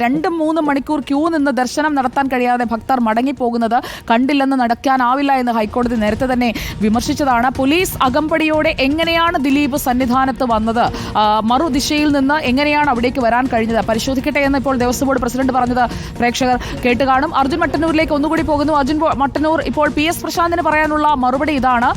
2-3 മണിക്കൂർ ക്യൂ നിന്ന് ദർശനം നടത്താൻ കഴിയാതെ ഭക്തർ മടങ്ങിപ്പോകുന്നത് കണ്ടില്ലെന്ന് നടക്കാനാവില്ല എന്ന് ഹൈക്കോടതി നേരത്തെ തന്നെ വിമർശിച്ചതാണ്. പോലീസ് അകമ്പടിയോടെ എങ്ങനെയാണ് ദിലീപ് സന്നിധാനത്ത് വന്നത്, മറുദിശയിൽ നിന്ന് എങ്ങനെയാണ് അവിടേക്ക് വരാൻ കഴിഞ്ഞത് പരിശോധിക്കട്ടെ എന്ന് ഇപ്പോൾ ദേവസ്വം ബോർഡ് പ്രസിഡന്റ് പറഞ്ഞത് പ്രേക്ഷകർ കേട്ട് കാണും. അർജുൻ മട്ടന്നൂരിലേക്ക് ഒന്നുകൂടി പോകുന്നു. അർജുൻ മട്ടന്നൂർ, ഇപ്പോൾ PS പ്രശാന്തിന് പറയാനുള്ള മറുപടി ഇതാണ്.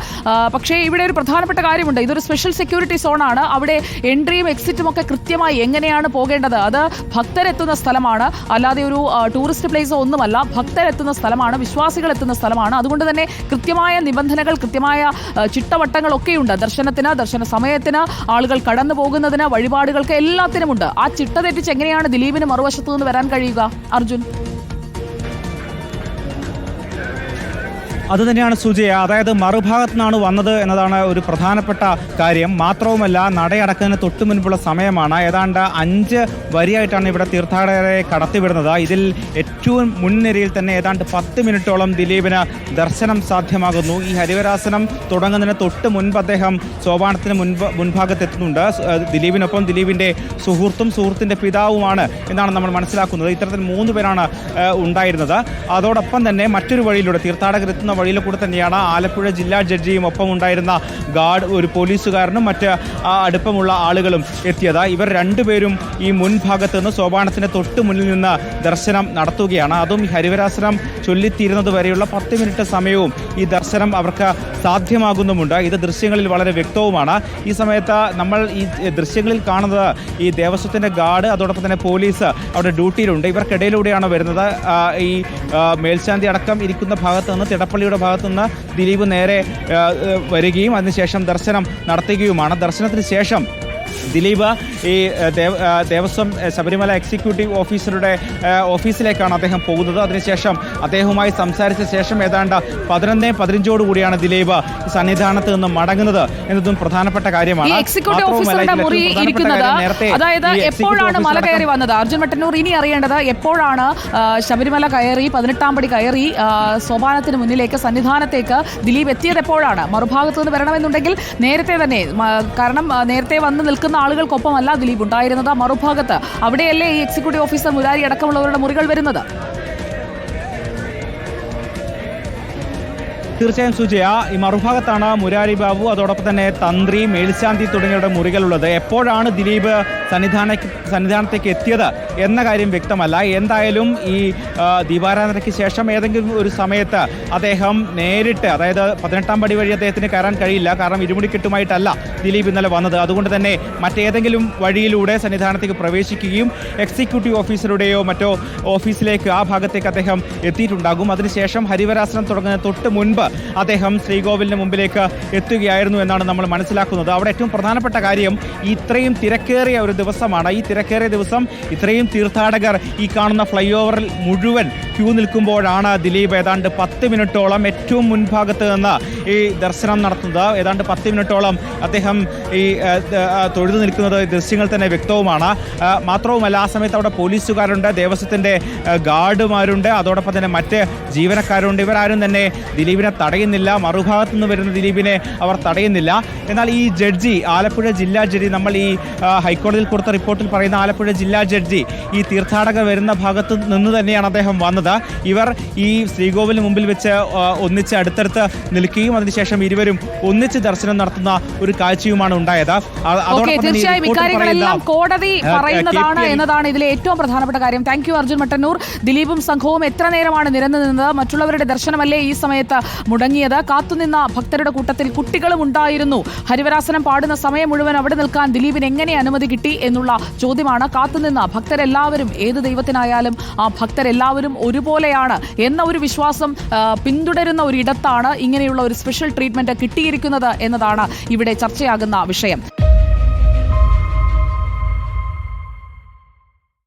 പക്ഷേ ഇവിടെ ഒരു പ്രധാനപ്പെട്ട കാര്യമുണ്ട്. ഇതൊരു സ്പെഷ്യൽ സെക്യൂരിറ്റി സോണാണ്. അവിടെ എൻട്രിയും എക്സിറ്റും ഒക്കെ കൃത്യമായി എങ്ങനെയാണ് പോകേണ്ടത്, അത് ഭക്തരെത്തുന്ന സ്ഥലമാണ്, അല്ലാതെ ഒരു ടൂറിസ്റ്റ് പ്ലേസോ ഒന്നുമല്ല. ഭക്തരെത്തുന്ന സ്ഥലമാണ്, വിശ്വാസികൾ എത്തുന്ന സ്ഥലമാണ്. അതുകൊണ്ട് തന്നെ കൃത്യമായ നിബന്ധനകൾ, കൃത്യമായ ചിട്ടവട്ടങ്ങളൊക്കെയുണ്ട്. ദർശനത്തിന്, ദർശന സമയത്തിന്, ആളുകൾ കടന്നു പോകുന്നതിന്, വഴിപാടുകൾക്ക് എല്ലാത്തിനുമുണ്ട്. ആ ചിട്ട തെറ്റിച്ച് എങ്ങനെയാണ് ദിലീപിന് മറുവശത്തു നിന്ന് വരാൻ കഴിയുക അർജുൻ? അതുതന്നെയാണ് സുജയ. അതായത് മറുഭാഗത്തു നിന്നാണ് വന്നത് എന്നതാണ് ഒരു പ്രധാനപ്പെട്ട കാര്യം. മാത്രവുമല്ല, നടയടക്കുന്നതിന് തൊട്ടു മുൻപുള്ള സമയമാണ്. ഏതാണ്ട് 5 വരിയായിട്ടാണ് ഇവിടെ തീർത്ഥാടകരെ കടത്തിവിടുന്നത്. ഇതിൽ ഏറ്റവും മുൻനിരയിൽ തന്നെ ഏതാണ്ട് 10 മിനിറ്റോളം ദിലീപിന് ദർശനം സാധ്യമാകുന്നു. ഈ ഹരിവരാസനം തുടങ്ങുന്നതിന് തൊട്ട് മുൻപ് അദ്ദേഹം സോപാനത്തിന് മുൻഭാഗത്തെത്തുന്നുണ്ട്. ദിലീപിനൊപ്പം ദിലീപിൻ്റെ സുഹൃത്തിൻ്റെ പിതാവുമാണ് എന്നാണ് നമ്മൾ മനസ്സിലാക്കുന്നത്. ഇത്തരത്തിൽ 3 പേരാണ് ഉണ്ടായിരുന്നത്. അതോടൊപ്പം തന്നെ മറ്റൊരു വഴിയിലൂടെ, തീർത്ഥാടകരെത്തുന്ന വഴിയിൽ കൂടെ തന്നെയാണ് ആലപ്പുഴ ജില്ലാ ജഡ്ജിയും ഒപ്പം ഉണ്ടായിരുന്ന ഗാർഡ്, ഒരു പോലീസുകാരനും മറ്റ് അടുപ്പമുള്ള ആളുകളും എത്തിയത്. ഇവർ 2 പേരും ഈ മുൻഭാഗത്ത് നിന്ന് സോപാനത്തിന് തൊട്ട് മുന്നിൽ നിന്ന് ദർശനം നടത്തുകയാണ്. അതും ഹരിവരാസനം ചൊല്ലിത്തീരുന്നത് വരെയുള്ള 10 മിനിറ്റ് സമയവും ഈ ദർശനം അവർക്ക് സാധ്യമാകുന്നുമുണ്ട്. ഇത് ദൃശ്യങ്ങളിൽ വളരെ വ്യക്തവുമാണ്. ഈ സമയത്ത് നമ്മൾ ഈ ദൃശ്യങ്ങളിൽ കാണുന്നത് ഈ ദേവസ്വത്തിൻ്റെ ഗാർഡ്, അതോടൊപ്പം തന്നെ പോലീസ് അവിടെ ഡ്യൂട്ടിയിലുണ്ട്. ഇവർക്കിടയിലൂടെയാണ് വരുന്നത്. ഈ മേൽശാന്തി അടക്കം ഇരിക്കുന്ന ഭാഗത്ത് നിന്ന്, തിടപ്പള്ളിയുടെ ഭാഗത്തു നിന്ന് ദിലീപ് നേരെ വരികയും അതിനുശേഷം ദർശനം നടത്തുകയുമാണ്. ദർശനത്തിന് ശേഷം ദിലീപ് ഈ ദേവസ്വം ശബരിമല എക്സിക്യൂട്ടീവ് ഓഫീസറുടെ ഓഫീസിലേക്കാണ് അദ്ദേഹം പോകുന്നത്. അതിനുശേഷം അദ്ദേഹവുമായി സംസാരിച്ച ശേഷം ഏതാണ്ട് 11:15 കൂടിയാണ് ദിലീപ് സന്നിധാനത്ത് നിന്ന് മടങ്ങുന്നത് എന്നതും പ്രധാനപ്പെട്ട കാര്യമാണ്. അതായത് എപ്പോഴാണ് മല കയറി വന്നത് അർജുൻ മട്ടന്നൂർ? ഇനി അറിയേണ്ടത് എപ്പോഴാണ് ശബരിമല കയറി 18-ാം പടി കയറി സോപാനത്തിന് മുന്നിലേക്ക്, സന്നിധാനത്തേക്ക് ദിലീപ് എത്തിയത് എപ്പോഴാണ്? മറുഭാഗത്തു നിന്ന് വരണമെന്നുണ്ടെങ്കിൽ നേരത്തെ തന്നെ, കാരണം നേരത്തെ വന്ന് നിൽക്കുന്ന ആളുകൾക്കൊപ്പമല്ല ദിലീപ് ഉണ്ടായിരുന്നത്, മറുഭാഗത്ത്. അവിടെയല്ലേ ഈ എക്സിക്യൂട്ടീവ് ഓഫീസർ മുരാരി അടക്കമുള്ളവരുടെ മുറികൾ വരുന്നത്? തീർച്ചയായും സുജയ, ഈ മറുഭാഗത്താണ് മുരാരി ബാബു, അതോടൊപ്പം തന്നെ തന്ത്രി, മേൽശാന്തി തുടങ്ങിയവരുടെ മുറികളുള്ളത്. എപ്പോഴാണ് ദിലീപ് സന്നിധാനത്തേക്ക് എത്തിയത് എന്ന കാര്യം വ്യക്തമല്ല. എന്തായാലും ഈ ദീപാരാധനയ്ക്ക് ശേഷം ഏതെങ്കിലും ഒരു സമയത്ത് അദ്ദേഹം നേരിട്ട്, അതായത് 18-ാം പടി വഴി അദ്ദേഹത്തിന് കയറാൻ കഴിയില്ല, കാരണം ഇരുമുടിക്കെട്ടുമായിട്ടല്ല ദിലീപ് ഇന്നലെ വന്നത്. അതുകൊണ്ട് തന്നെ മറ്റേതെങ്കിലും വഴിയിലൂടെ സന്നിധാനത്തേക്ക് പ്രവേശിക്കുകയും എക്സിക്യൂട്ടീവ് ഓഫീസറുടെയോ മറ്റോ ഓഫീസിലേക്ക്, ആ ഭാഗത്തേക്ക് അദ്ദേഹം എത്തിയിട്ടുണ്ടാകും. അതിനുശേഷം ഹരിവരാസനം തുടങ്ങുന്ന തൊട്ട് മുൻപ് അദ്ദേഹം ശ്രീകോവിലിന് മുമ്പിലേക്ക് എത്തുകയായിരുന്നു എന്നാണ് നമ്മൾ മനസ്സിലാക്കുന്നത്. അവിടെ ഏറ്റവും പ്രധാനപ്പെട്ട കാര്യം, ഇത്രയും തിരക്കേറിയ ഒരു ദിവസമാണ്. ഈ തിരക്കേറിയ ദിവസം ഇത്രയും തീർത്ഥാടകർ ഈ കാണുന്ന ഫ്ലൈ ഓവറിൽ മുഴുവൻ ക്യൂ നിൽക്കുമ്പോഴാണ് ദിലീപ് ഏതാണ്ട് 10 മിനിറ്റോളം ഏറ്റവും മുൻഭാഗത്ത് നിന്ന് ഈ ദർശനം നടത്തുന്നത്. ഏതാണ്ട് 10 മിനിറ്റോളം അദ്ദേഹം ഈ തൊഴുതു നിൽക്കുന്നത് ദൃശ്യങ്ങൾ തന്നെ വ്യക്തവുമാണ്. മാത്രവുമല്ല, ആ സമയത്ത് അവിടെ പോലീസുകാരുണ്ട്, ദേവസ്വത്തിൻ്റെ ഗാർഡുമാരുണ്ട്, അതോടൊപ്പം തന്നെ മറ്റ് ജീവനക്കാരുണ്ട്. ഇവരാരും തന്നെ ദിലീപിനെ തടയുന്നില്ല. മറുഭാഗത്തു നിന്ന് വരുന്ന ദിലീപിനെ അവർ തടയുന്നില്ല. എന്നാൽ ഈ ജഡ്ജി, ആലപ്പുഴ ജില്ലാ ജഡ്ജി, നമ്മൾ ഈ ഹൈക്കോടതിയിൽ കൊടുത്ത റിപ്പോർട്ടിൽ പറയുന്ന ആലപ്പുഴ ജില്ലാ ജഡ്ജി, ഈ തീർത്ഥാടകർ വരുന്ന ഭാഗത്ത് നിന്ന് തന്നെയാണ് അദ്ദേഹം വന്നത്. ഇവർ ഈ ശ്രീകോവിലിന് മുമ്പിൽ വെച്ച് ഒന്നിച്ച് അടുത്തടുത്ത് നിൽക്കുകയും അതിനുശേഷം ഇരുവരും ഒന്നിച്ച് ദർശനം നടത്തുന്ന ഒരു കാഴ്ചയുമാണ് ഉണ്ടായത്. തീർച്ചയായും ഇക്കാര്യങ്ങളെല്ലാം കോടതി പറയുന്നതാണ് എന്നതാണ് ഇതിലെ ഏറ്റവും പ്രധാനപ്പെട്ട കാര്യം. Thank you Arjun Mattannur. ദിലീപും സംഘവും എത്ര നേരമാണ് നിരന്നു നിന്നത്? മറ്റുള്ളവരുടെ ദർശനമല്ലേ ഈ സമയത്ത് മുടങ്ങിയത്? കാത്തുനിന്ന ഭക്തരുടെ കൂട്ടത്തിൽ കുട്ടികളും ഉണ്ടായിരുന്നു. ഹരിവരാസനം പാടുന്ന സമയം മുഴുവൻ അവിടെ നിൽക്കാൻ ദിലീപിന് എങ്ങനെ അനുമതി കിട്ടി എന്നുള്ള ചോദ്യമാണ്. കാത്തുനിന്ന ഭക്തരെല്ലാവരും, ഏത് ദൈവത്തിനായാലും ആ ഭക്തരെല്ലാവരും ഒരുപോലെയാണ് എന്ന ഒരു വിശ്വാസം പിന്തുടരുന്ന ഒരിടത്താണ് ഇങ്ങനെയുള്ള ഒരു സ്പെഷ്യൽ ട്രീറ്റ്മെന്റ് കിട്ടിയിരിക്കുന്നത് എന്നതാണ് ഇവിടെ ചർച്ചയാകുന്ന വിഷയം.